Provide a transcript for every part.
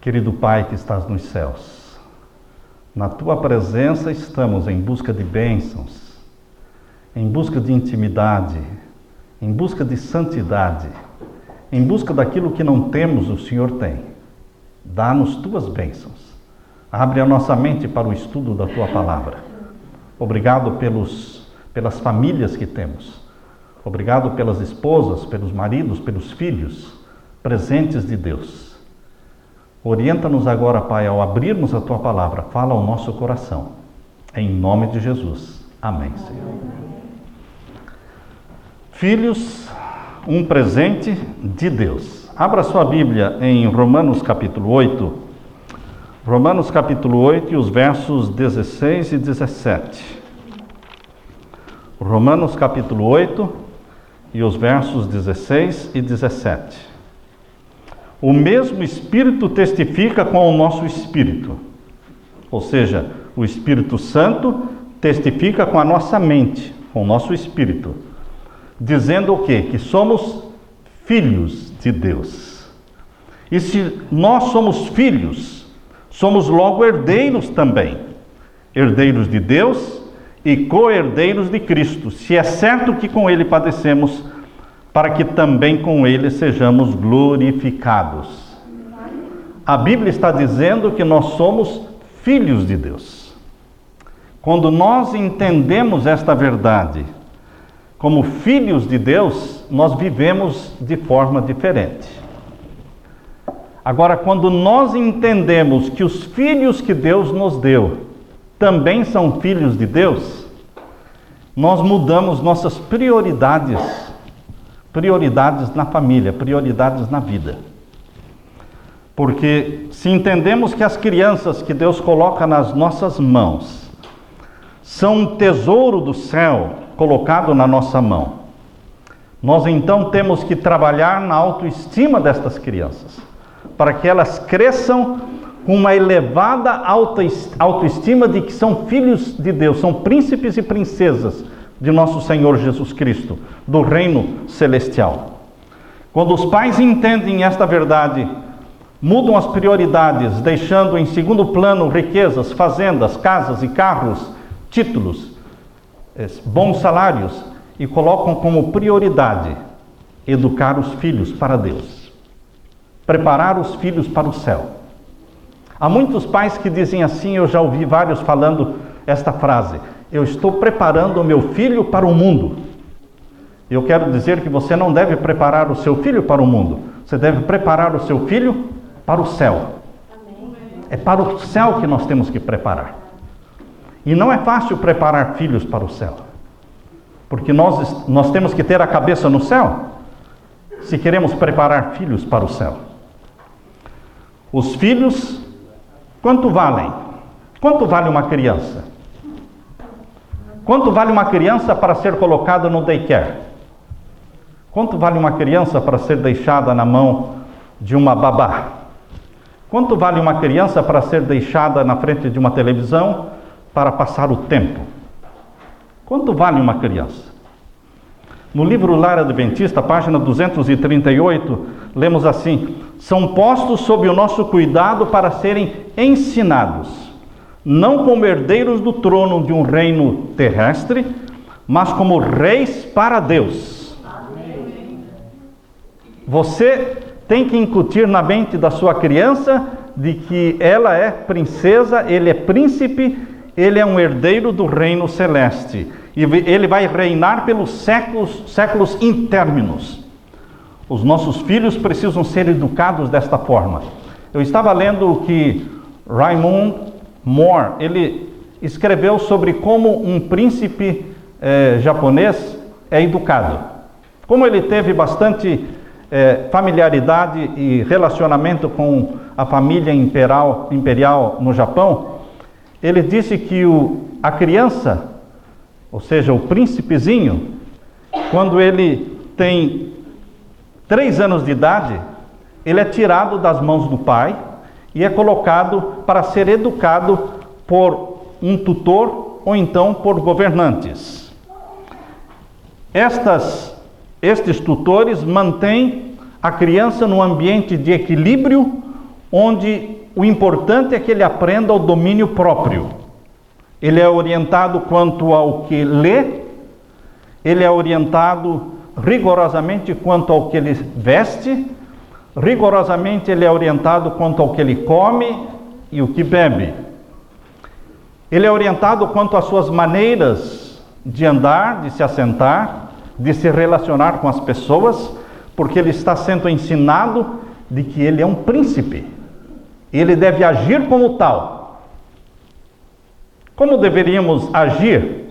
Querido Pai que estás nos céus, na Tua presença estamos em busca de bênçãos, em busca de intimidade, em busca de santidade, em busca daquilo que não temos, o Senhor tem. Dá-nos Tuas bênçãos. Abre a nossa mente para o estudo da Tua palavra. Obrigado pelas famílias que temos. Obrigado pelas esposas, pelos maridos, pelos filhos, presentes de Deus. Orienta-nos agora, Pai, ao abrirmos a Tua palavra. Fala ao nosso coração. Em nome de Jesus. Amém, Senhor. Filhos, um presente de Deus. Abra sua Bíblia em Romanos capítulo 8. Romanos capítulo 8 e os versos 16 e 17. Romanos capítulo 8 e os versos 16 e 17. O mesmo Espírito testifica com o nosso espírito. Ou seja, o Espírito Santo testifica com a nossa mente, com o nosso espírito. Dizendo o quê? Que somos filhos de Deus. E se nós somos filhos, somos logo herdeiros também, herdeiros de Deus e co-herdeiros de Cristo, se é certo que com Ele padecemos, para que também com Ele sejamos glorificados. A Bíblia está dizendo que nós somos filhos de Deus. Quando nós entendemos esta verdade, como filhos de Deus, nós vivemos de forma diferente. Agora, quando nós entendemos que os filhos que Deus nos deu também são filhos de Deus, nós mudamos nossas prioridades na família, prioridades na vida. Porque se entendemos que as crianças que Deus coloca nas nossas mãos são um tesouro do céu colocado na nossa mão, nós então temos que trabalhar na autoestima destas crianças, para que elas cresçam com uma elevada autoestima de que são filhos de Deus, são príncipes e princesas de nosso Senhor Jesus Cristo, do reino celestial. Quando os pais entendem esta verdade, mudam as prioridades, deixando em segundo plano riquezas, fazendas, casas e carros, títulos, bons salários, e colocam como prioridade educar os filhos para Deus. Preparar os filhos para o céu. Há muitos pais que dizem assim, eu já ouvi vários falando esta frase: eu estou preparando o meu filho para o mundo. Eu quero dizer que você não deve preparar o seu filho para o mundo, você deve preparar o seu filho para o céu. É para o céu que nós temos que preparar. E não é fácil preparar filhos para o céu, porque nós temos que ter a cabeça no céu, se queremos preparar filhos para o céu. Os filhos, quanto valem? Quanto vale uma criança? Quanto vale uma criança para ser colocada no daycare? Quanto vale uma criança para ser deixada na mão de uma babá? Quanto vale uma criança para ser deixada na frente de uma televisão para passar o tempo? Quanto vale uma criança? No livro Lar Adventista, página 238, lemos assim: são postos sob o nosso cuidado para serem ensinados, não como herdeiros do trono de um reino terrestre, mas como reis para Deus. Amém. Você tem que incutir na mente da sua criança de que ela é princesa, ele é príncipe, ele é um herdeiro do reino celeste. E ele vai reinar pelos séculos intérminos. Os nossos filhos precisam ser educados desta forma. Eu estava lendo o que Raymond Moore, ele escreveu sobre como um príncipe japonês é educado. Como ele teve bastante familiaridade e relacionamento com a família imperial no Japão, ele disse que a criança, ou seja, o príncipezinho, quando ele tem 3 anos de idade, ele é tirado das mãos do pai e é colocado para ser educado por um tutor ou então por governantes. Estes tutores mantêm a criança num ambiente de equilíbrio, onde o importante é que ele aprenda o domínio próprio. Ele é orientado quanto ao que lê, ele é orientado rigorosamente quanto ao que ele veste, rigorosamente ele é orientado quanto ao que ele come e o que bebe. Ele é orientado quanto às suas maneiras de andar, de se assentar, de se relacionar com as pessoas, porque ele está sendo ensinado de que ele é um príncipe. Ele deve agir como tal. Como deveríamos agir,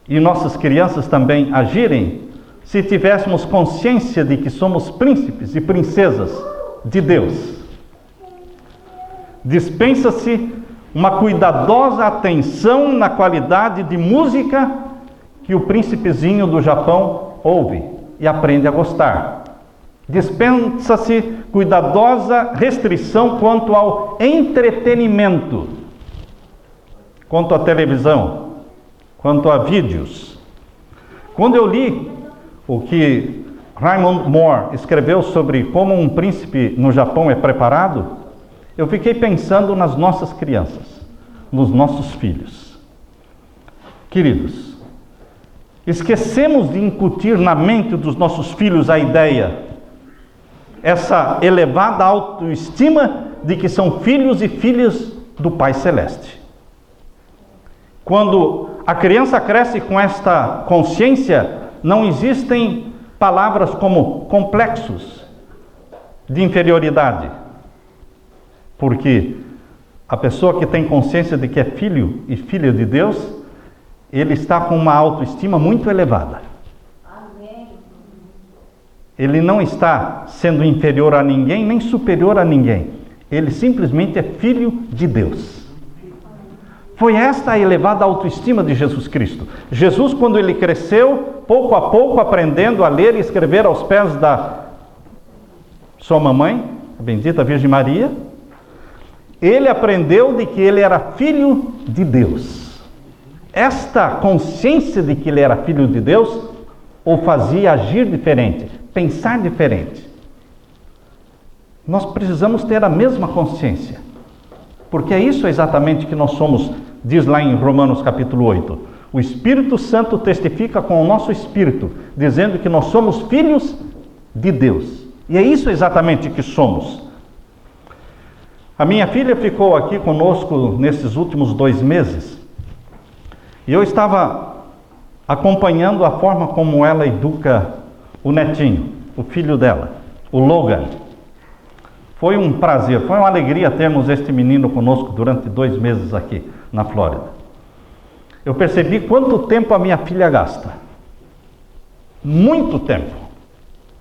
e nossas crianças também agirem, se tivéssemos consciência de que somos príncipes e princesas de Deus? Dispensa-se uma cuidadosa atenção na qualidade de música que o príncipezinho do Japão ouve e aprende a gostar. Dispensa-se cuidadosa restrição quanto ao entretenimento, quanto à televisão, quanto a vídeos. Quando eu li o que Raymond Moore escreveu sobre como um príncipe no Japão é preparado, eu fiquei pensando nas nossas crianças, nos nossos filhos. Queridos, esquecemos de incutir na mente dos nossos filhos a ideia, essa elevada autoestima de que são filhos e filhas do Pai Celeste. Quando a criança cresce com esta consciência, não existem palavras como complexos de inferioridade, porque a pessoa que tem consciência de que é filho e filha de Deus, ele está com uma autoestima muito elevada. Amém. Ele não está sendo inferior a ninguém, nem superior a ninguém. Ele simplesmente é filho de Deus. Foi esta a elevada autoestima de Jesus Cristo. Jesus, quando ele cresceu, pouco a pouco aprendendo a ler e escrever aos pés da sua mamãe, a bendita Virgem Maria, ele aprendeu de que ele era filho de Deus. Esta consciência de que ele era filho de Deus o fazia agir diferente, pensar diferente. Nós precisamos ter a mesma consciência, porque é isso exatamente que nós somos, diz lá em Romanos capítulo 8. O Espírito Santo testifica com o nosso espírito, dizendo que nós somos filhos de Deus. E é isso exatamente que somos. A minha filha ficou aqui conosco nesses últimos 2 meses. E eu estava acompanhando a forma como ela educa o netinho, o filho dela, o Logan. Foi um prazer, foi uma alegria termos este menino conosco durante 2 meses aqui na Flórida. Eu percebi quanto tempo a minha filha gasta. Muito tempo.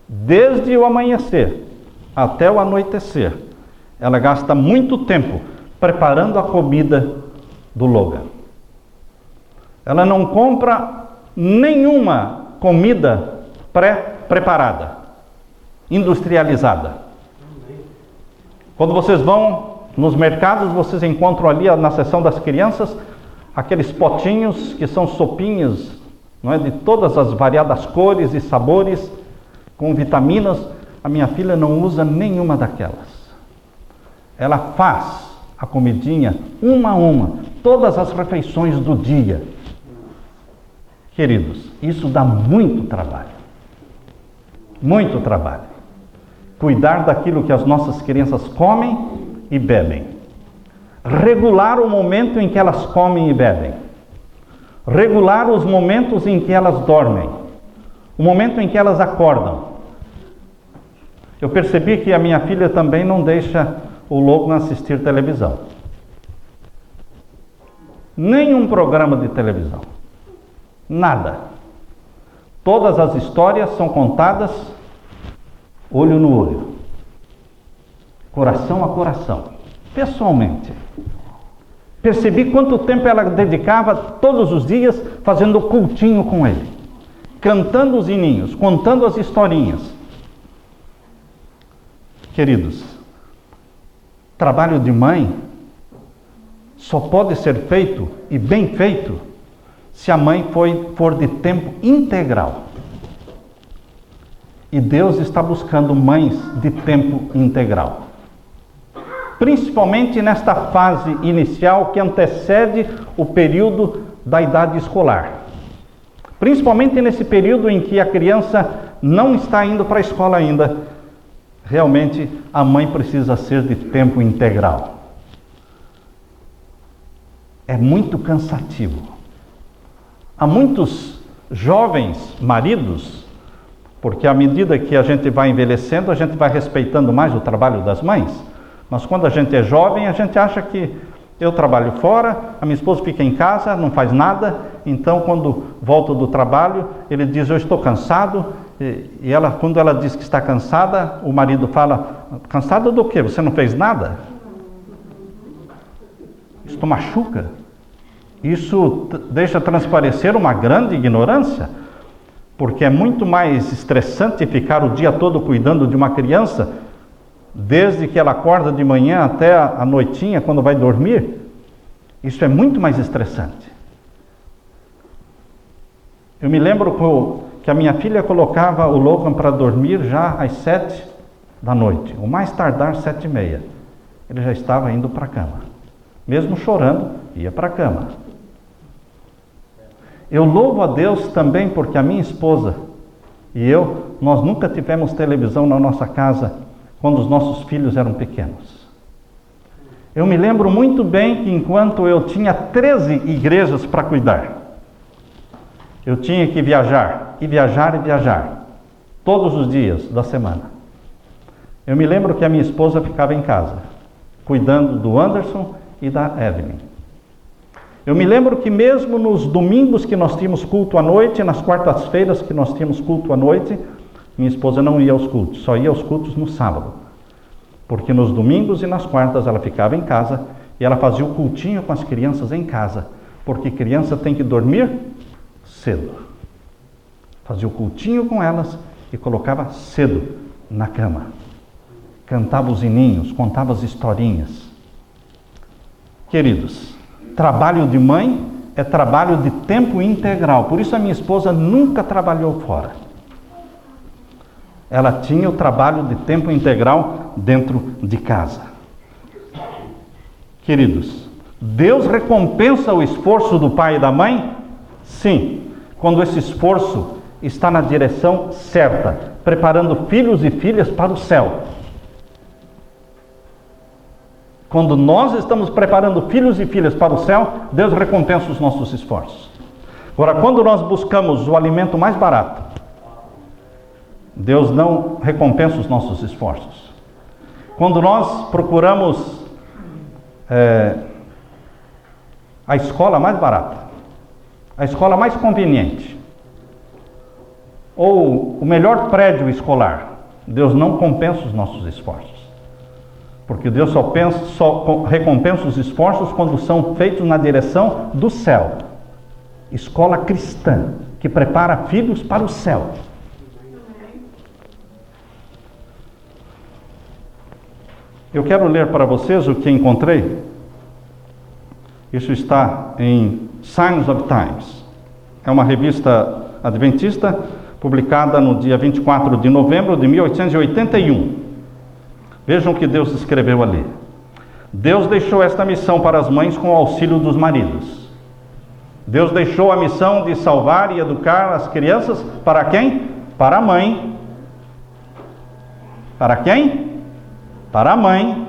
Desde o amanhecer até o anoitecer. Ela gasta muito tempo preparando a comida do Logan. Ela não compra nenhuma comida pré-preparada, industrializada. Quando vocês vão nos mercados, vocês encontram ali na seção das crianças aqueles potinhos que são sopinhas, não é, de todas as variadas cores e sabores, com vitaminas. A minha filha não usa nenhuma daquelas. Ela faz a comidinha uma a uma, todas as refeições do dia. Queridos, isso dá muito trabalho. Muito trabalho. Cuidar daquilo que as nossas crianças comem e bebem. Regular o momento em que elas comem e bebem. Regular os momentos em que elas dormem. O momento em que elas acordam. Eu percebi que a minha filha também não deixa o Logan assistir televisão. Nenhum programa de televisão. Nada. Todas as histórias são contadas olho no olho. Coração a coração. Pessoalmente. Percebi quanto tempo ela dedicava todos os dias fazendo cultinho com ele. Cantando os hininhos, contando as historinhas. Queridos, trabalho de mãe só pode ser feito e bem feito se a mãe for de tempo integral. E Deus está buscando mães de tempo integral. principalmente nesta fase inicial que antecede o período da idade escolar. Principalmente nesse período em que a criança não está indo para a escola ainda, realmente a mãe precisa ser de tempo integral. É muito cansativo. Há muitos jovens maridos, porque à medida que a gente vai envelhecendo, a gente vai respeitando mais o trabalho das mães. Mas quando a gente é jovem, a gente acha que eu trabalho fora, a minha esposa fica em casa, não faz nada, então quando volta do trabalho, ele diz, eu estou cansado, e ela, quando ela diz que está cansada, o marido fala, cansada do quê? Você não fez nada? Isto machuca. Isso deixa transparecer uma grande ignorância, porque é muito mais estressante ficar o dia todo cuidando de uma criança, desde que ela acorda de manhã até a noitinha, quando vai dormir. Isso é muito mais estressante. Eu me lembro que a minha filha colocava o Logan para dormir já às 7 da noite, o mais tardar 7h30. Ele já estava indo para a cama. Mesmo chorando, ia para a cama. Eu louvo a Deus também porque a minha esposa e eu, nós nunca tivemos televisão na nossa casa quando os nossos filhos eram pequenos. Eu me lembro muito bem que enquanto eu tinha 13 igrejas para cuidar, eu tinha que viajar, e viajar, e viajar, todos os dias da semana. Eu me lembro que a minha esposa ficava em casa, cuidando do Anderson e da Evelyn. Eu me lembro que mesmo nos domingos que nós tínhamos culto à noite, nas quartas-feiras que nós tínhamos culto à noite, minha esposa não ia aos cultos, só ia aos cultos no sábado. Porque nos domingos e nas quartas ela ficava em casa e ela fazia o cultinho com as crianças em casa, porque criança tem que dormir cedo. Fazia o cultinho com elas e colocava cedo na cama. Cantava os hininhos, contava as historinhas. Queridos, trabalho de mãe é trabalho de tempo integral. Por isso a minha esposa nunca trabalhou fora. Ela tinha o trabalho de tempo integral dentro de casa. Queridos, Deus recompensa o esforço do pai e da mãe? Sim, quando esse esforço está na direção certa, preparando filhos e filhas para o céu. Quando nós estamos preparando filhos e filhas para o céu, Deus recompensa os nossos esforços. Agora, quando nós buscamos o alimento mais barato, Deus não recompensa os nossos esforços. Quando nós procuramos a escola mais barata, a escola mais conveniente, ou o melhor prédio escolar, Deus não compensa os nossos esforços. Porque Deus só recompensa os esforços quando são feitos na direção do céu. Escola cristã, que prepara filhos para o céu. Eu quero ler para vocês o que encontrei. Isso está em Signs of Times. É uma revista adventista, publicada no dia 24 de novembro de 1881. Vejam o que Deus escreveu ali. Deus deixou esta missão para as mães com o auxílio dos maridos. Deus deixou a missão de salvar e educar as crianças para quem? Para a mãe. Para quem? Para a mãe.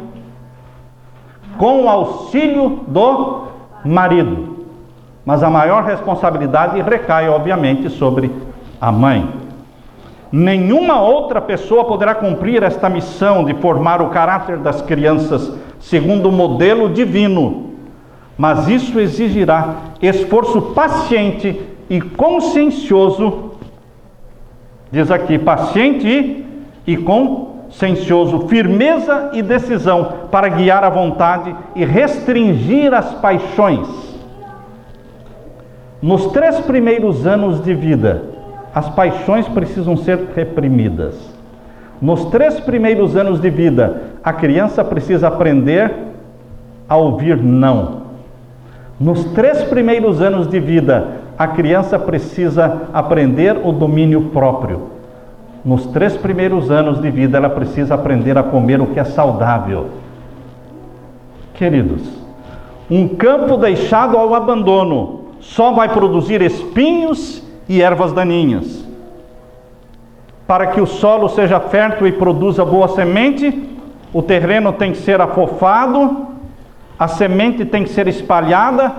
Com o auxílio do marido. Mas a maior responsabilidade recai, obviamente, sobre a mãe. Nenhuma outra pessoa poderá cumprir esta missão de formar o caráter das crianças segundo o modelo divino, mas isso exigirá esforço paciente e consciencioso, diz aqui, paciente e consciencioso, firmeza e decisão para guiar a vontade e restringir as paixões. Nos 3 primeiros anos de vida, as paixões precisam ser reprimidas. Nos 3 primeiros anos de vida, a criança precisa aprender a ouvir não. Nos 3 primeiros anos de vida, a criança precisa aprender o domínio próprio. Nos 3 primeiros anos de vida, ela precisa aprender a comer o que é saudável. Queridos, um campo deixado ao abandono só vai produzir espinhos e ervas daninhas. Para que o solo seja fértil e produza boa semente, o terreno tem que ser afofado, a semente tem que ser espalhada,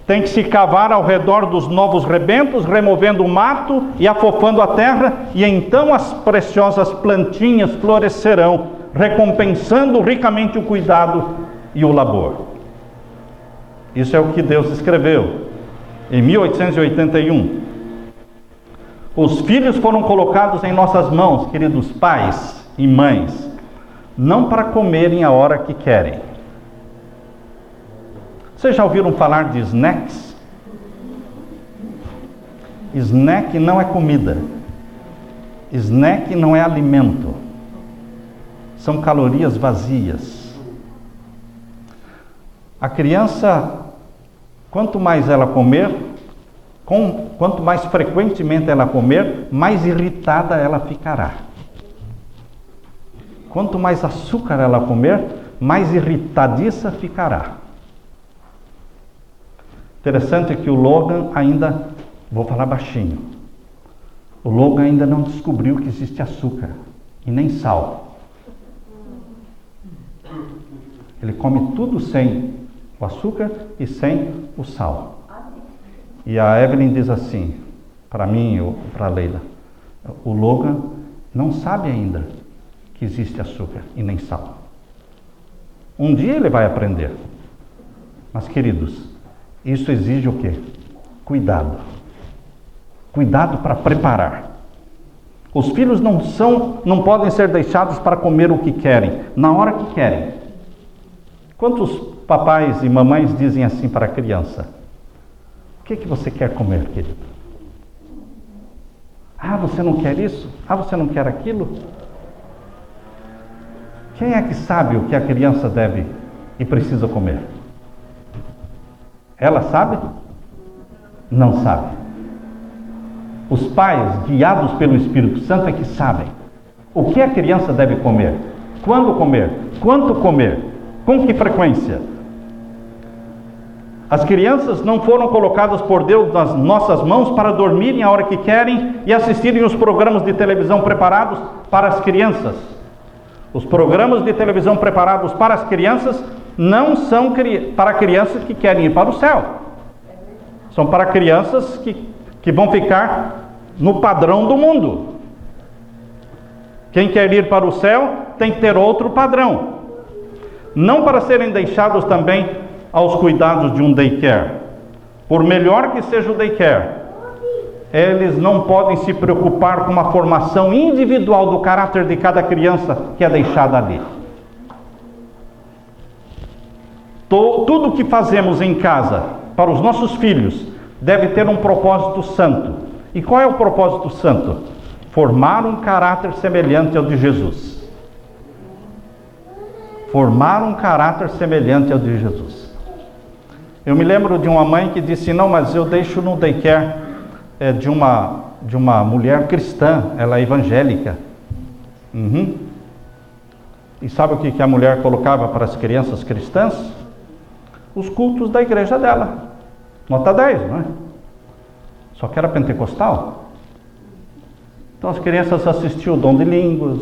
tem que se cavar ao redor dos novos rebentos, removendo o mato e afofando a terra, e então as preciosas plantinhas florescerão, recompensando ricamente o cuidado e o labor. Isso é o que Deus escreveu em 1881. Os filhos foram colocados em nossas mãos, queridos pais e mães, não para comerem a hora que querem. Vocês já ouviram falar de snacks? Snack não é comida. Snack não é alimento. São calorias vazias. A criança, quanto mais ela comer, quanto mais frequentemente ela comer, mais irritada ela ficará. Quanto mais açúcar ela comer, mais irritadiça ficará. Interessante que o Logan ainda, vou falar baixinho, o Logan ainda não descobriu que existe açúcar e nem sal. Ele come tudo sem o açúcar e sem o sal. E a Evelyn diz assim, para mim ou para a Leila, o Logan não sabe ainda que existe açúcar e nem sal. Um dia ele vai aprender. Mas, queridos, isso exige o quê? Cuidado. Cuidado para preparar. Os filhos não podem ser deixados para comer o que querem, na hora que querem. Quantos papais e mamães dizem assim para a criança? O que você quer comer, querido? Ah, você não quer isso? Ah, você não quer aquilo? Quem é que sabe o que a criança deve e precisa comer? Ela sabe? Não sabe. Os pais, guiados pelo Espírito Santo, é que sabem o que a criança deve comer, quando comer, quanto comer, com que frequência. As crianças não foram colocadas por Deus nas nossas mãos para dormirem a hora que querem e assistirem os programas de televisão preparados para as crianças. Os programas de televisão preparados para as crianças não são para crianças que querem ir para o céu. São para crianças que vão ficar no padrão do mundo. Quem quer ir para o céu tem que ter outro padrão. Não para serem deixados também aos cuidados de um daycare. Por melhor que seja o daycare, eles não podem se preocupar com uma formação individual do caráter de cada criança que é deixada ali. Tudo que fazemos em casa para os nossos filhos deve ter um propósito santo. E qual é o propósito santo? Formar um caráter semelhante ao de Jesus. Formar um caráter semelhante ao de Jesus. Eu me lembro de uma mãe que disse, não, mas eu deixo no daycare de uma mulher cristã, ela é evangélica. E sabe o que a mulher colocava para as crianças cristãs? Os cultos da igreja dela. Nota 10, não é? Só que era pentecostal. Então as crianças assistiam o dom de línguas,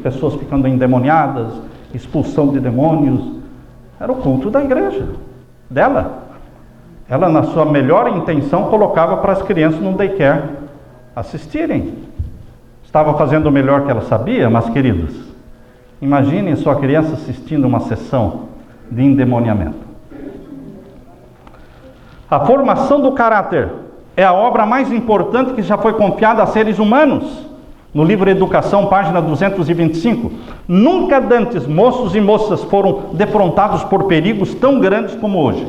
pessoas ficando endemoniadas, expulsão de demônios. Era o culto da igreja dela. Ela, na sua melhor intenção, colocava para as crianças no daycare assistirem. Estava fazendo o melhor que ela sabia, mas, queridos, imaginem sua criança assistindo uma sessão de endemoniamento. A formação do caráter é a obra mais importante que já foi confiada a seres humanos. No livro Educação, página 225. Nunca dantes moços e moças foram defrontados por perigos tão grandes como hoje.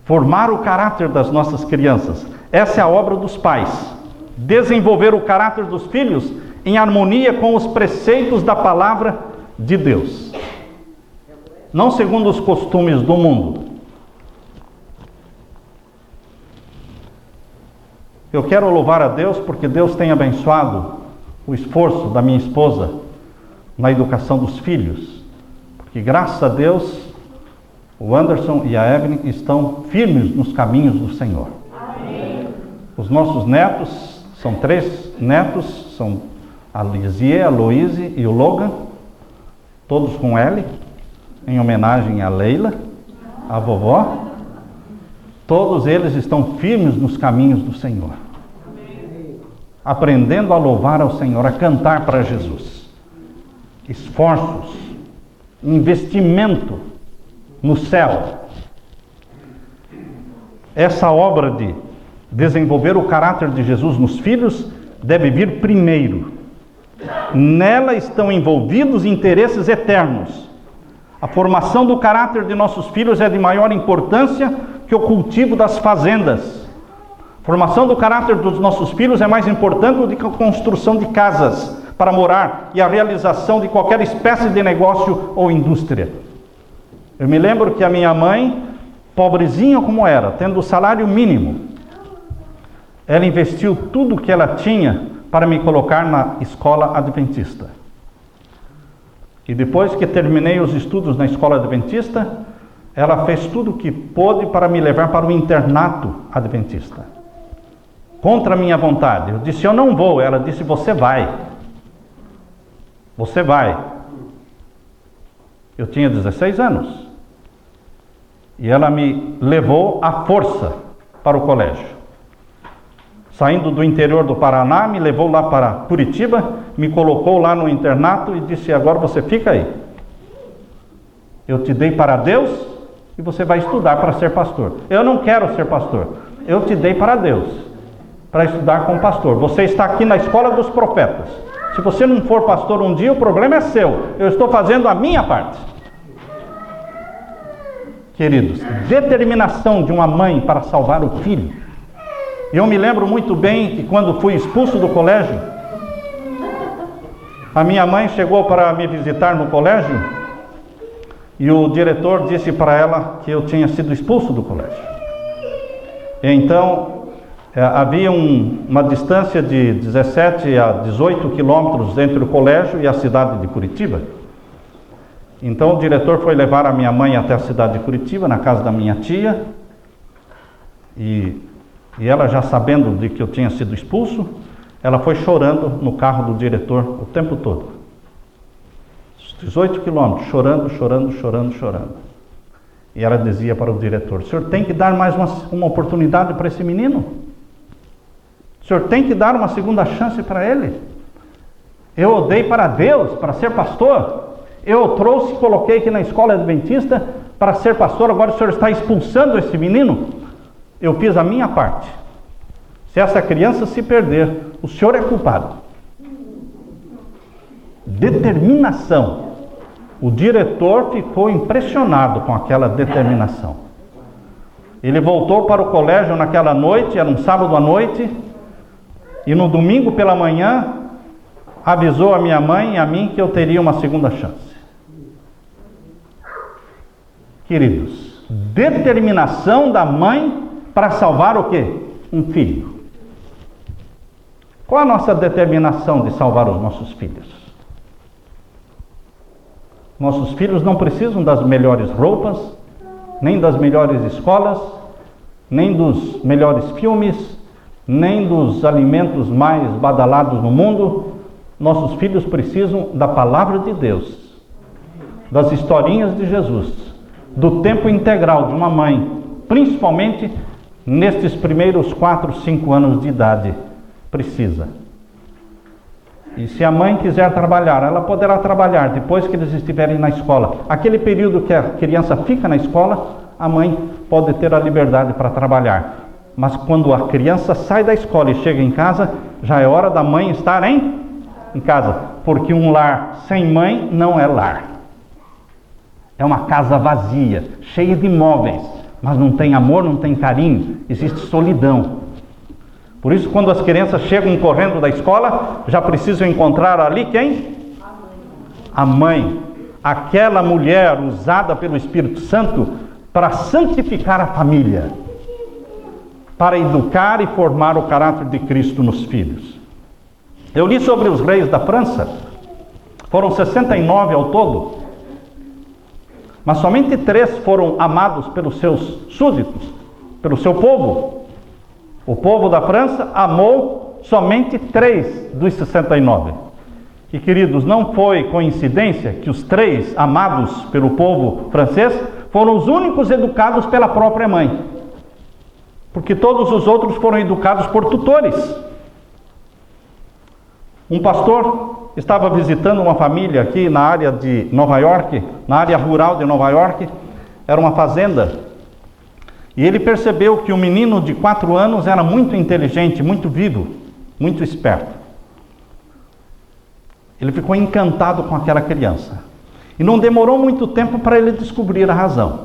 Formar o caráter das nossas crianças. Essa é a obra dos pais. Desenvolver o caráter dos filhos em harmonia com os preceitos da palavra de Deus. Não segundo os costumes do mundo. Eu quero louvar a Deus porque Deus tem abençoado o esforço da minha esposa na educação dos filhos. Porque que, graças a Deus, o Anderson e a Evelyn estão firmes nos caminhos do Senhor. Amém. Os nossos netos, são 3 netos, são a Lizie, a Louise e o Logan, todos com L, em homenagem a Leila, a vovó. Todos eles estão firmes nos caminhos do Senhor, aprendendo a louvar ao Senhor, a cantar para Jesus. Esforços, investimento no céu. Essa obra de desenvolver o caráter de Jesus nos filhos deve vir primeiro. Nela estão envolvidos interesses eternos. A formação do caráter de nossos filhos é de maior importância que o cultivo das fazendas. A formação do caráter dos nossos filhos é mais importante do que a construção de casas para morar e a realização de qualquer espécie de negócio ou indústria. Eu me lembro que a minha mãe, pobrezinha como era, tendo o salário mínimo, ela investiu tudo o que ela tinha para me colocar na escola adventista. E depois que terminei os estudos na escola adventista, ela fez tudo o que pôde para me levar para o internato adventista. Contra a minha vontade. Eu disse, eu não vou. Ela disse, você vai. Você vai. Eu tinha 16 anos. E ela me levou à força para o colégio. Saindo do interior do Paraná, me levou lá para Curitiba, me colocou lá no internato e disse, agora você fica aí. Eu te dei para Deus e você vai estudar para ser pastor. Eu não quero ser pastor. Eu te dei para Deus, para estudar como pastor. Você está aqui na escola dos profetas. Se você não for pastor um dia, o problema é seu. Eu estou fazendo a minha parte. Queridos, determinação de uma mãe para salvar o filho. Eu me lembro muito bem que quando fui expulso do colégio, a minha mãe chegou para me visitar no colégio e o diretor disse para ela que eu tinha sido expulso do colégio. Então, havia uma distância de 17 a 18 quilômetros entre o colégio e a cidade de Curitiba. Então o diretor foi levar a minha mãe até a cidade de Curitiba, na casa da minha tia, e ela, já sabendo de que eu tinha sido expulso, ela foi chorando no carro do diretor o tempo todo. 18 quilômetros, chorando. E ela dizia para o diretor, o senhor tem que dar mais uma oportunidade para esse menino? O senhor tem que dar uma segunda chance para ele? Eu o dei para Deus, para ser pastor. Eu o trouxe e coloquei aqui na escola adventista para ser pastor. Agora o senhor está expulsando esse menino? Eu fiz a minha parte. Se essa criança se perder, o senhor é culpado. Determinação. O diretor ficou impressionado com aquela determinação. Ele voltou para o colégio naquela noite, era um sábado à noite, e no domingo pela manhã avisou a minha mãe e a mim que eu teria uma segunda chance. Queridos, determinação da mãe para salvar o quê? Um filho. Qual a nossa determinação de salvar os nossos filhos? Nossos filhos não precisam das melhores roupas, nem das melhores escolas, nem dos melhores filmes, nem dos alimentos mais badalados no mundo. Nossos filhos precisam da palavra de Deus, das historinhas de Jesus, do tempo integral de uma mãe, principalmente nestes primeiros 4, 5 anos de idade, precisa. E se a mãe quiser trabalhar, ela poderá trabalhar depois que eles estiverem na escola. Aquele período que a criança fica na escola, a mãe pode ter a liberdade para trabalhar. Mas quando a criança sai da escola e chega em casa, já é hora da mãe estar em casa. Porque um lar sem mãe não é lar. É uma casa vazia, cheia de móveis, mas não tem amor, não tem carinho, existe solidão. Por isso, quando as crianças chegam correndo da escola, já precisam encontrar ali quem? A mãe. Aquela mulher usada pelo Espírito Santo para santificar a família, para educar e formar o caráter de Cristo nos filhos. Eu li sobre os reis da França, foram 69 ao todo. Mas somente 3 foram amados pelos seus súditos, pelo seu povo. O povo da França amou somente 3 dos 69. E, queridos, não foi coincidência que os 3 amados pelo povo francês foram os únicos educados pela própria mãe. Porque todos os outros foram educados por tutores. Um pastor estava visitando uma família aqui na área de Nova York, na área rural de Nova York, era uma fazenda, e ele percebeu que o menino de 4 anos era muito inteligente, muito vivo, muito esperto. Ele ficou encantado com aquela criança, e não demorou muito tempo para ele descobrir a razão.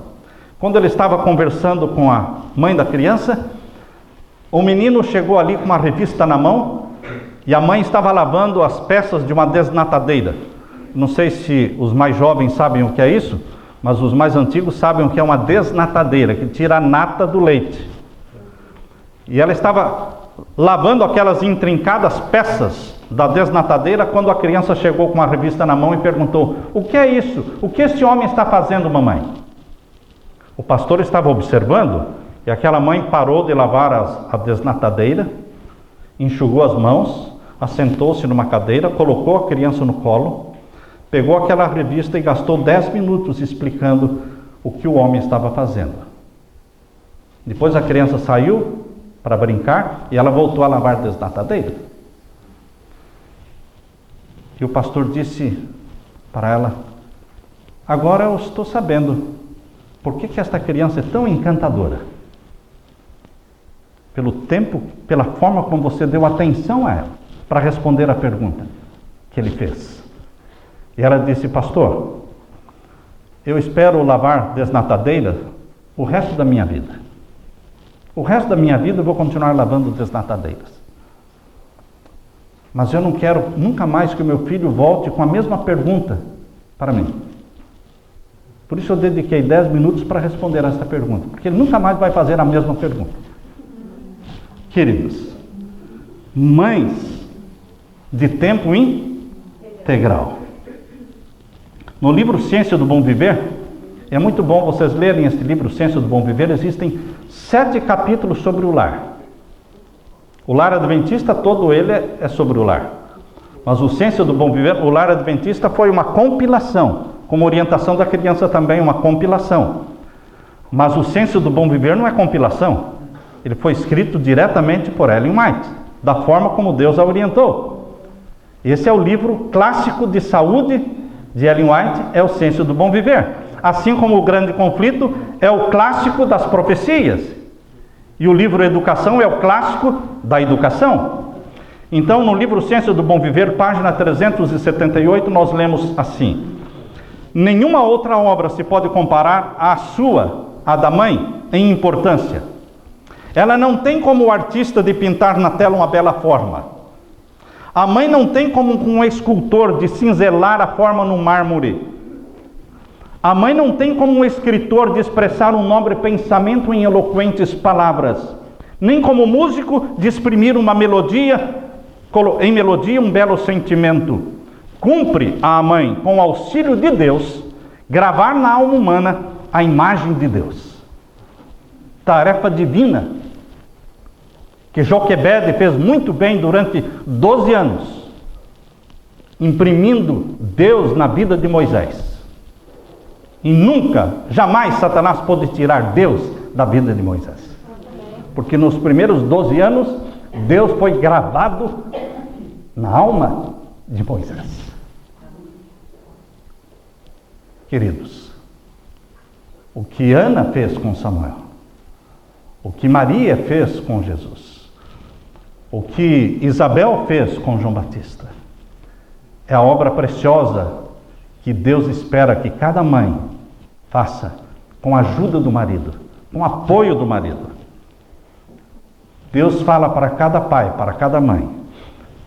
Quando ele estava conversando com a mãe da criança, o menino chegou ali com uma revista na mão, e a mãe estava lavando as peças de uma desnatadeira. Não sei se os mais jovens sabem o que é isso, mas os mais antigos sabem o que é uma desnatadeira, que tira a nata do leite. E ela estava lavando aquelas intrincadas peças da desnatadeira quando a criança chegou com a revista na mão e perguntou: o que é isso? O que esse homem está fazendo, mamãe? O pastor estava observando e aquela mãe parou de lavar a desnatadeira, enxugou as mãos, assentou-se numa cadeira, colocou a criança no colo, pegou aquela revista e gastou 10 minutos explicando o que o homem estava fazendo. Depois a criança saiu para brincar e ela voltou a lavar a desnatadeira. E o pastor disse para ela: agora eu estou sabendo por que esta criança é tão encantadora. Pelo tempo, pela forma como você deu atenção a ela para responder a pergunta que ele fez. E ela disse: pastor, eu espero lavar desnatadeira o resto da minha vida. O resto da minha vida eu vou continuar lavando desnatadeiras. Mas eu não quero nunca mais que o meu filho volte com a mesma pergunta para mim. Por isso eu dediquei 10 minutos para responder a essa pergunta, porque ele nunca mais vai fazer a mesma pergunta. Queridos, mães de tempo integral. No livro Ciência do Bom Viver, é muito bom vocês lerem esse livro Ciência do Bom Viver, existem 7 capítulos sobre o lar. O lar adventista, todo ele é sobre o lar. Mas o Ciência do Bom Viver, o lar adventista foi uma compilação, como orientação da criança também, uma compilação. Mas o Ciência do Bom Viver não é compilação. Ele foi escrito diretamente por Ellen White, da forma como Deus a orientou. Esse é o livro clássico de saúde de Ellen White, é o Ciência do Bom Viver. Assim como o Grande Conflito é o clássico das profecias. E o livro Educação é o clássico da educação. Então, no livro Ciência do Bom Viver, página 378, nós lemos assim: nenhuma outra obra se pode comparar à sua, à da mãe, em importância. Ela não tem como o artista de pintar na tela uma bela forma. A mãe não tem como um escultor de cinzelar a forma no mármore. A mãe não tem como um escritor de expressar um nobre pensamento em eloquentes palavras, nem como músico de exprimir uma melodia, em melodia um belo sentimento. Cumpre à mãe, com o auxílio de Deus, gravar na alma humana a imagem de Deus. Tarefa divina, que Joquebede fez muito bem durante 12 anos, imprimindo Deus na vida de Moisés. E nunca, jamais Satanás pôde tirar Deus da vida de Moisés. Porque nos primeiros 12 anos, Deus foi gravado na alma de Moisés. Queridos, o que Ana fez com Samuel, o que Maria fez com Jesus, o que Isabel fez com João Batista, é a obra preciosa que Deus espera que cada mãe faça com a ajuda do marido, com o apoio do marido. Deus fala para cada pai, para cada mãe: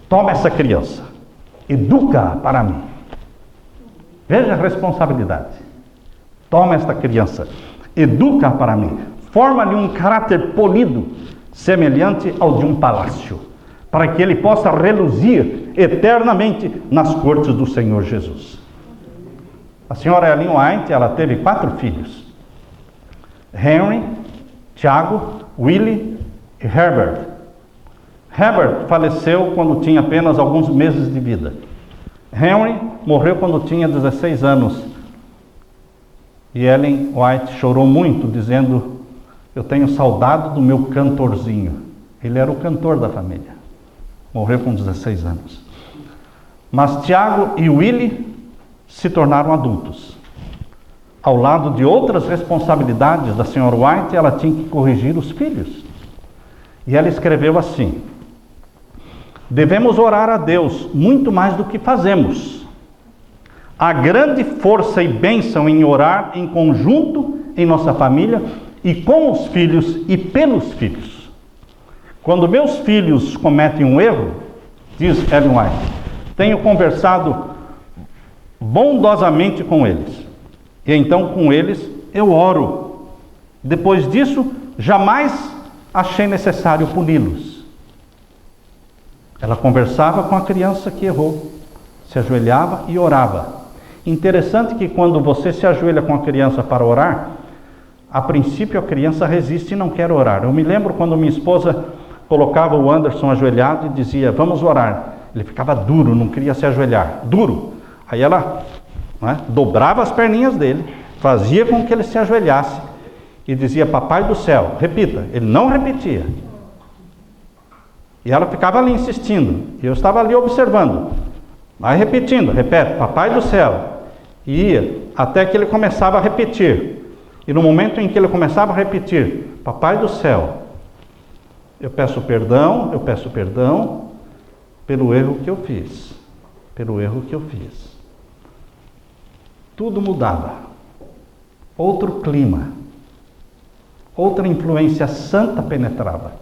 toma essa criança, educa-a para mim. Veja a responsabilidade. Toma esta criança, educa-a para mim. Forma-lhe um caráter polido, semelhante ao de um palácio, para que ele possa reluzir eternamente nas cortes do Senhor Jesus. A senhora Ellen White, ela teve 4 filhos. Henry, Tiago, Willie e Herbert. Herbert faleceu quando tinha apenas alguns meses de vida. Henry morreu quando tinha 16 anos. E Ellen White chorou muito, dizendo: eu tenho saudade do meu cantorzinho. Ele era o cantor da família. Morreu com 16 anos. Mas Tiago e Willie se tornaram adultos. Ao lado de outras responsabilidades da senhora White, ela tinha que corrigir os filhos. E ela escreveu assim: devemos orar a Deus muito mais do que fazemos. Há grande força e bênção em orar em conjunto em nossa família e com os filhos e pelos filhos. Quando meus filhos cometem um erro, diz Ellen White, tenho conversado bondosamente com eles. E então com eles eu oro. Depois disso, jamais achei necessário puni-los. Ela conversava com a criança que errou, se ajoelhava e orava. Interessante que quando você se ajoelha com a criança para orar, a princípio a criança resiste e não quer orar. Eu me lembro quando minha esposa colocava o Anderson ajoelhado e dizia, vamos orar. Ele ficava duro, não queria se ajoelhar, duro. Aí ela dobrava as perninhas dele, fazia com que ele se ajoelhasse e dizia, papai do céu, repita. Ele não repetia. E ela ficava ali insistindo, e eu estava ali observando. Vai repetindo, repete, papai do céu. E ia, até que ele começava a repetir. E no momento em que ele começava a repetir, papai do céu, eu peço perdão pelo erro que eu fiz. Pelo erro que eu fiz. Tudo mudava. Outro clima. Outra influência santa penetrava.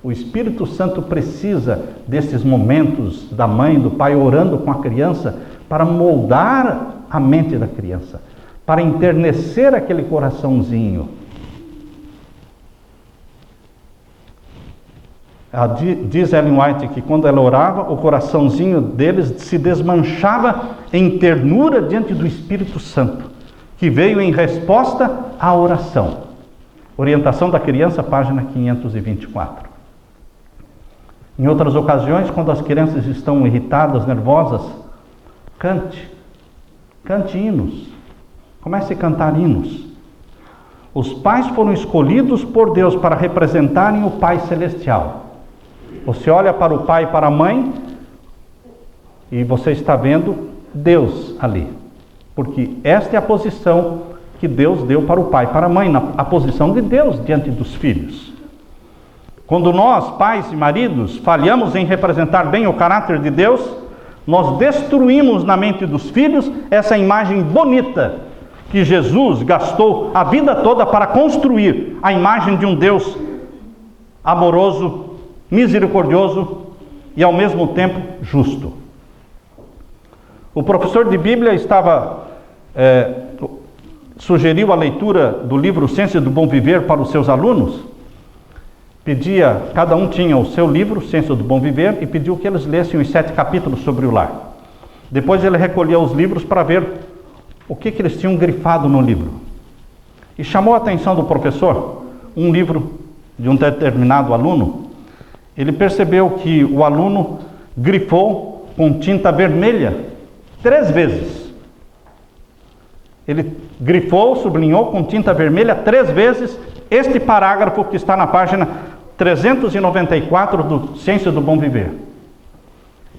O Espírito Santo precisa desses momentos da mãe, do pai orando com a criança para moldar a mente da criança, para enternecer aquele coraçãozinho. Diz Ellen White que quando ela orava, o coraçãozinho deles se desmanchava em ternura diante do Espírito Santo, que veio em resposta à oração. Orientação da criança, página 524. Em outras ocasiões, quando as crianças estão irritadas, nervosas, cante hinos, comece a cantar hinos. Os pais foram escolhidos por Deus para representarem o Pai Celestial. Você olha para o pai e para a mãe e você está vendo Deus ali, porque esta é a posição que Deus deu para o pai e para a mãe, a posição de Deus diante dos filhos. Quando nós, pais e maridos, falhamos em representar bem o caráter de Deus, nós destruímos na mente dos filhos essa imagem bonita que Jesus gastou a vida toda para construir, a imagem de um Deus amoroso, misericordioso e ao mesmo tempo justo. O professor de Bíblia sugeriu a leitura do livro Ciência do Bom Viver para os seus alunos. Cada um tinha o seu livro, Ciência do Bom Viver, e pediu que eles lessem os 7 capítulos sobre o lar. Depois ele recolheu os livros para ver o que eles tinham grifado no livro. E chamou a atenção do professor, um livro de um determinado aluno. Ele percebeu que o aluno grifou com tinta vermelha 3 vezes. Ele grifou, sublinhou com tinta vermelha 3 vezes este parágrafo que está na página 394 do Ciência do Bom Viver.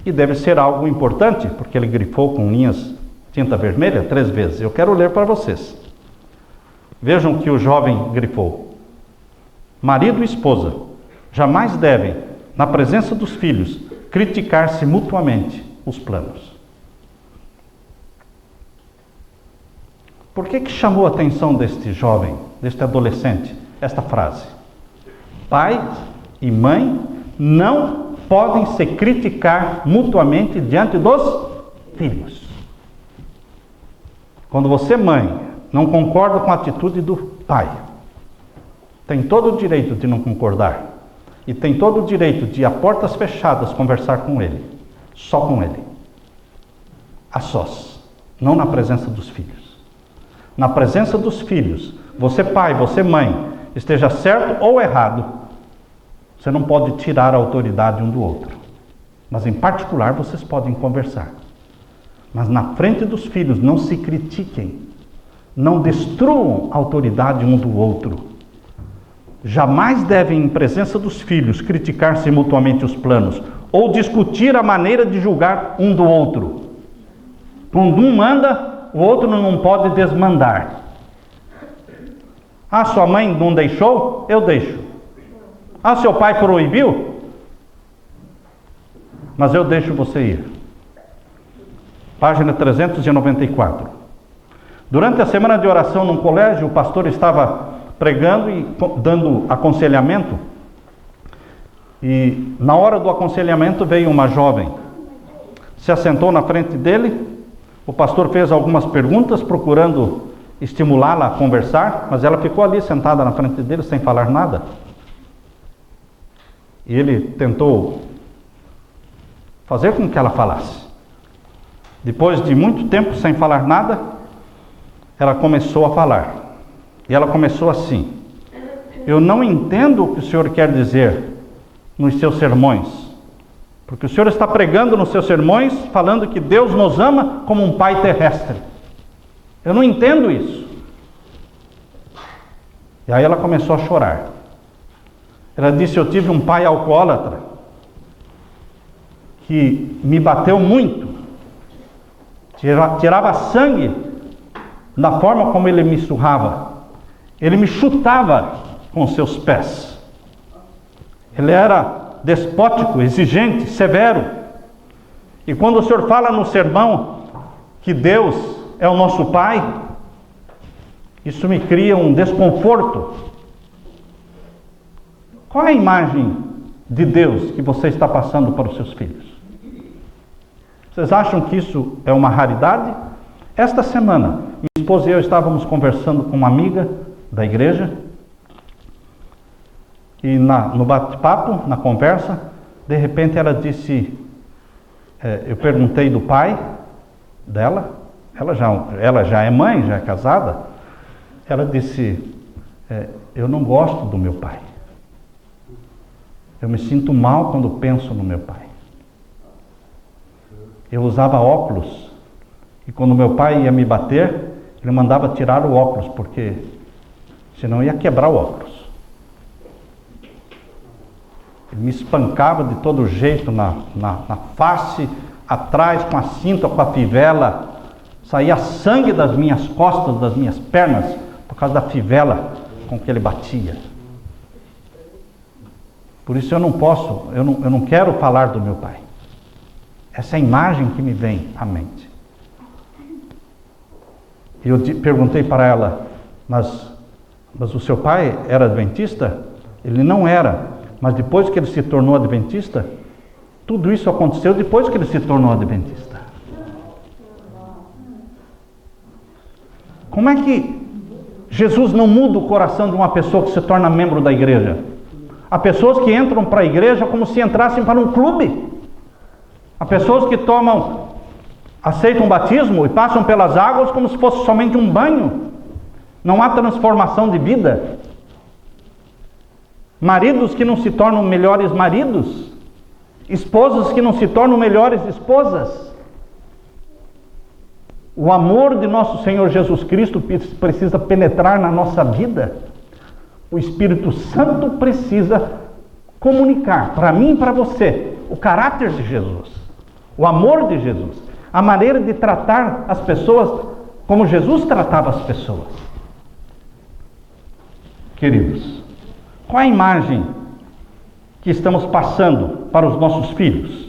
E deve ser algo importante, porque ele grifou com linhas tinta vermelha 3 vezes. Eu quero ler para vocês. Vejam que o jovem grifou. Marido e esposa jamais devem, na presença dos filhos, criticar-se mutuamente os planos. Por que chamou a atenção deste jovem, deste adolescente, esta frase? Pai e mãe não podem se criticar mutuamente diante dos filhos. Quando você, mãe, não concorda com a atitude do pai, tem todo o direito de não concordar. E tem todo o direito de, a portas fechadas, conversar com ele. Só com ele. A sós. não na presença dos filhos. Na presença dos filhos, você pai, você mãe, esteja certo ou errado, você não pode tirar a autoridade um do outro. Mas em particular vocês podem conversar. Mas na frente dos filhos, não se critiquem. Não destruam a autoridade um do outro. Jamais devem, em presença dos filhos, criticar-se mutuamente os planos ou discutir a maneira de julgar um do outro. Quando um manda, o outro não pode desmandar. Ah, sua mãe não deixou? Eu deixo. Ah, seu pai proibiu? Mas eu deixo você ir. Página 394. Durante a semana de oração num colégio, o pastor estava pregando e dando aconselhamento. E na hora do aconselhamento veio uma jovem. Se assentou na frente dele. O pastor fez algumas perguntas procurando estimulá-la a conversar, mas ela ficou ali sentada na frente dele sem falar nada. E ele tentou fazer com que ela falasse. Depois de muito tempo sem falar nada, ela começou a falar. E ela começou assim: eu não entendo o que o senhor quer dizer nos seus sermões. Porque o senhor está pregando nos seus sermões, falando que Deus nos ama como um pai terrestre. Eu não entendo isso. E aí ela começou a chorar. Ela disse: eu tive um pai alcoólatra que me bateu muito, tirava sangue da forma como ele me surrava. Ele me chutava com seus pés. Ele era despótico, exigente, severo. E quando o senhor fala no sermão que Deus é o nosso pai, isso me cria um desconforto. Qual é a imagem de Deus que você está passando para os seus filhos? Vocês acham que isso é uma raridade? Esta semana, minha esposa e eu estávamos conversando com uma amiga da igreja, e no bate-papo, na conversa, de repente ela disse, eu perguntei do pai dela, ela já é mãe, já é casada, ela disse, eu não gosto do meu pai. Eu me sinto mal quando penso no meu pai. Eu usava óculos, e quando meu pai ia me bater, ele mandava tirar o óculos, porque senão ia quebrar o óculos. Ele me espancava de todo jeito, na face, atrás, com a cinta, com a fivela. Saía sangue das minhas costas, das minhas pernas, por causa da fivela com que ele batia. Por isso eu não quero falar do meu pai. Essa é a imagem que me vem à mente. E eu perguntei para ela, mas o seu pai era adventista? Ele não era. Mas depois que ele se tornou adventista, tudo isso aconteceu depois que ele se tornou adventista. Como é que Jesus não muda o coração de uma pessoa que se torna membro da igreja? Há pessoas que entram para a igreja como se entrassem para um clube. Há pessoas que aceitam o batismo e passam pelas águas como se fosse somente um banho. Não há transformação de vida. Maridos que não se tornam melhores maridos, esposas que não se tornam melhores esposas. O amor de nosso Senhor Jesus Cristo precisa penetrar na nossa vida. O Espírito Santo precisa comunicar para mim e para você o caráter de Jesus, o amor de Jesus, a maneira de tratar as pessoas como Jesus tratava as pessoas. Queridos, qual a imagem que estamos passando para os nossos filhos?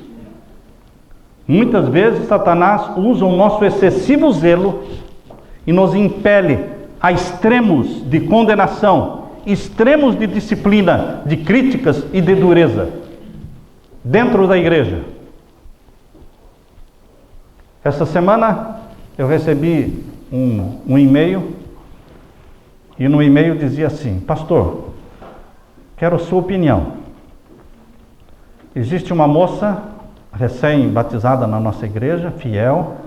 Muitas vezes Satanás usa o nosso excessivo zelo e nos impele a extremos de condenação, extremos de disciplina, de críticas e de dureza dentro da igreja. Essa semana eu recebi um e-mail, e no e-mail dizia assim: pastor, quero a sua opinião. Existe uma moça recém-batizada na nossa igreja, fiel,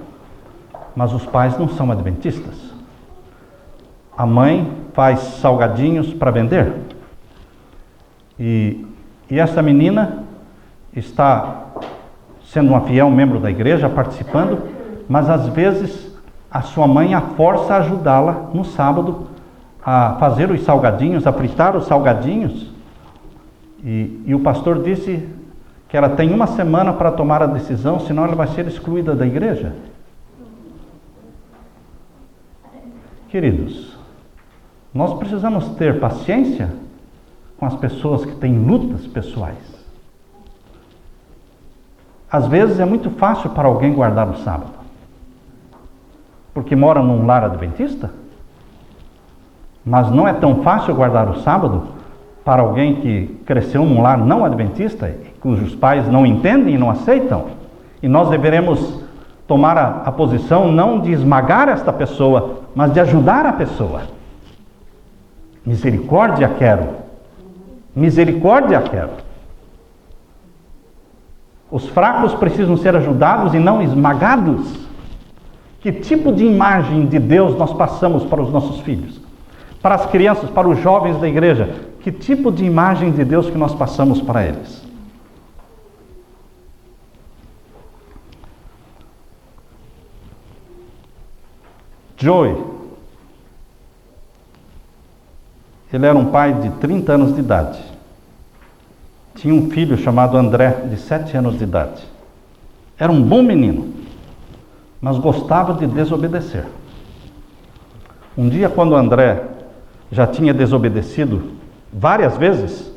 mas os pais não são adventistas. A mãe faz salgadinhos para vender. E essa menina está sendo uma fiel membro da igreja, participando, mas às vezes a sua mãe a força a ajudá-la no sábado a fazer os salgadinhos, a fritar os salgadinhos. E o pastor disse que ela tem uma semana para tomar a decisão, senão ela vai ser excluída da igreja. Queridos, nós precisamos ter paciência com as pessoas que têm lutas pessoais. Às vezes é muito fácil para alguém guardar o sábado, porque mora num lar adventista, mas não é tão fácil guardar o sábado para alguém que cresceu num lar não adventista, cujos pais não entendem e não aceitam. E nós deveremos tomar a posição não de esmagar esta pessoa, mas de ajudar a pessoa. Misericórdia quero. Misericórdia quero. Os fracos precisam ser ajudados e não esmagados. Que tipo de imagem de Deus nós passamos para os nossos filhos? Para as crianças, para os jovens da igreja? Que tipo de imagem de Deus que nós passamos para eles? Joey, ele era um pai de 30 anos de idade. Tinha um filho chamado André, de 7 anos de idade. Era um bom menino, mas gostava de desobedecer. Um dia, quando André já tinha desobedecido várias vezes,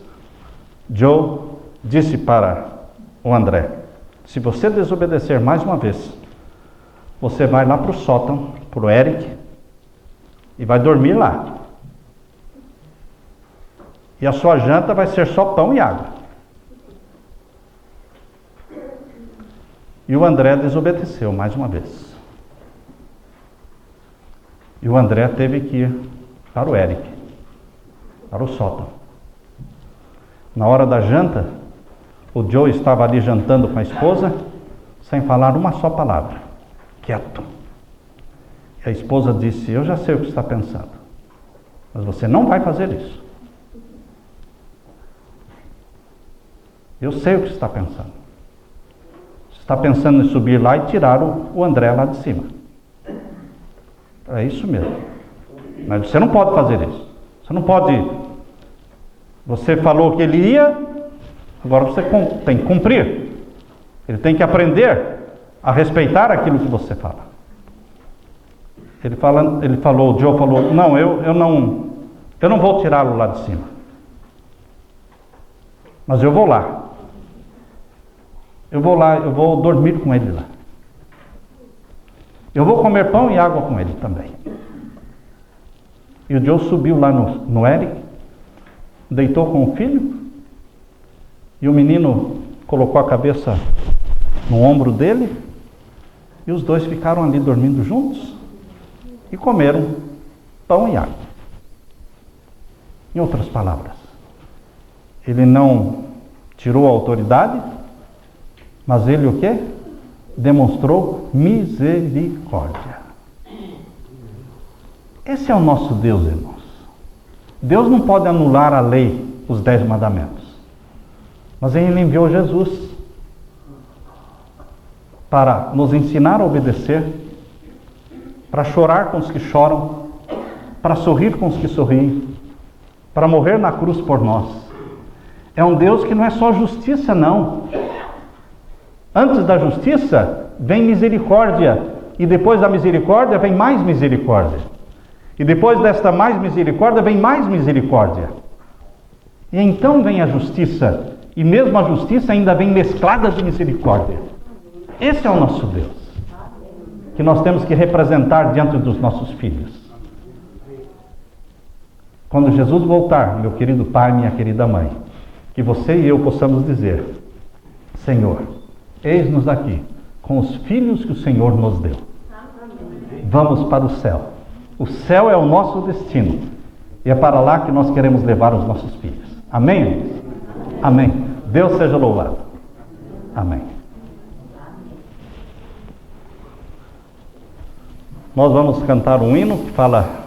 Joe disse para o André: se você desobedecer mais uma vez, você vai lá para o sótão, para o Eric, e vai dormir lá. E a sua janta vai ser só pão e água. E o André desobedeceu mais uma vez. E o André teve que ir para o Eric, para o sótão. Na hora da janta, o Joe estava ali jantando com a esposa, sem falar uma só palavra, quieto. E a esposa disse: eu já sei o que está pensando, mas você não vai fazer isso. Eu sei o que você está pensando. Você está pensando em subir lá e tirar o André lá de cima. É isso mesmo. Mas você não pode fazer isso. Você não pode. Você falou que ele ia, agora você tem que cumprir. Ele tem que aprender a respeitar aquilo que você fala. O Joe falou: não, eu não vou tirá-lo lá de cima. Mas eu vou lá. Eu vou dormir com ele lá. Eu vou comer pão e água com ele também. E o Joe subiu lá no Eric, deitou com o filho, e o menino colocou a cabeça no ombro dele, e os dois ficaram ali dormindo juntos, e comeram pão e água. Em outras palavras, ele não tirou a autoridade, mas ele o quê? Demonstrou misericórdia. Esse é o nosso Deus, irmãos. Deus não pode anular a lei, os 10 mandamentos. Mas Ele enviou Jesus para nos ensinar a obedecer, para chorar com os que choram, para sorrir com os que sorriem, para morrer na cruz por nós. É um Deus que não é só justiça, não. Antes da justiça, vem misericórdia. E depois da misericórdia, vem mais misericórdia. E depois desta mais misericórdia, vem mais misericórdia. E então vem a justiça. E mesmo a justiça ainda vem mesclada de misericórdia. Esse é o nosso Deus, que nós temos que representar diante dos nossos filhos. Quando Jesus voltar, meu querido pai, minha querida mãe, que você e eu possamos dizer: Senhor, eis-nos aqui, com os filhos que o Senhor nos deu. Vamos para o céu. O céu é o nosso destino. E é para lá que nós queremos levar os nossos filhos. Amém? Amém. Deus seja louvado. Amém. Nós vamos cantar um hino que fala